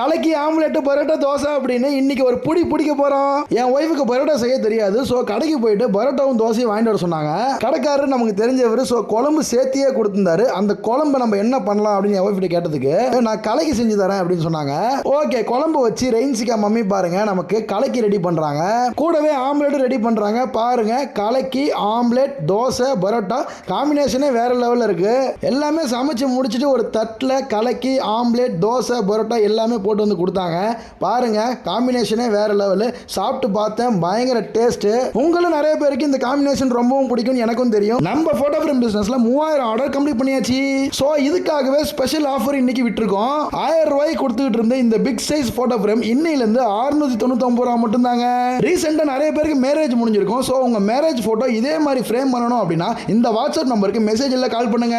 கலக்கி ஆம்லெட் பரோட்டா தோசை அப்படின்னு இன்னைக்கு ஒரு பிடிக்க போறோம். என் ஒய்ஃபுக்கு பரோட்டா செய்ய தெரியாது. ஸோ கடைக்கு போயிட்டு பரோட்டாவும் தோசையும் வாங்கிட்டு வர சொன்னாங்க. கடைக்காரர் நமக்கு தெரிஞ்சவர். ஸோ குழம்பு சேர்த்தியே கொடுத்துருந்தாரு. அந்த குழம்பு நம்ம என்ன பண்ணலாம் அப்படின்னு என் ஒய்ஃப் கேட்டதுக்கு நான் கலக்கி செஞ்சு தரேன் அப்படின்னு சொன்னாங்க. ஓகே, குழம்பு வச்சு ரெயின்சிகா மம்மி பாருங்க நமக்கு கலக்கி ரெடி பண்றாங்க. கூடவே ஆம்லெட் ரெடி பண்றாங்க. பாருங்க, கலக்கி ஆம்லெட் தோசை பரோட்டா காம்பினேஷனே வேற லெவல்ல இருக்கு. எல்லாமே சமைச்சு முடிச்சுட்டு ஒரு தட்டில் கலக்கி ஆம்லெட் தோசை பரோட்டா எல்லாமே போட்டு வந்து கொடுத்தாங்க. பாருங்க, காம்பினேஷனே வேற லெவலு. சாப்பிட்டு பார்த்தேன், பயங்கர டேஸ்ட். உங்களும் நிறைய பேருக்கு இந்த காம்பினேஷன் ரொம்பவும் பிடிக்கும், எனக்கும் தெரியும். நம்ம போட்டோ ஃப்ரேம் பிசினஸ்ல 3000 ஆர்டர் கம்ப்ளீட் பண்ணியாச்சு. ஸோ இதுக்காகவே ஸ்பெஷல் ஆஃபர் இன்னைக்கு விட்டுருக்கோம். 1000 ரூபாய் கொடுத்துக்கிட்டு இருந்த இந்த பிக் சைஸ் போட்டோ ஃப்ரேம் இன்னையிலிருந்து 699 ரூபா மட்டும் தாங்க. ரீசெண்டா நிறைய பேருக்கு மேரேஜ் முடிஞ்சிருக்கும். ஸோ உங்க மேரேஜ் போட்டோ இதே மாதிரி ஃப்ரேம் பண்ணணும் அப்படின்னா இந்த வாட்ஸ்அப் நம்பருக்கு மெசேஜ் இல்லை கால் பண்ணுங்க.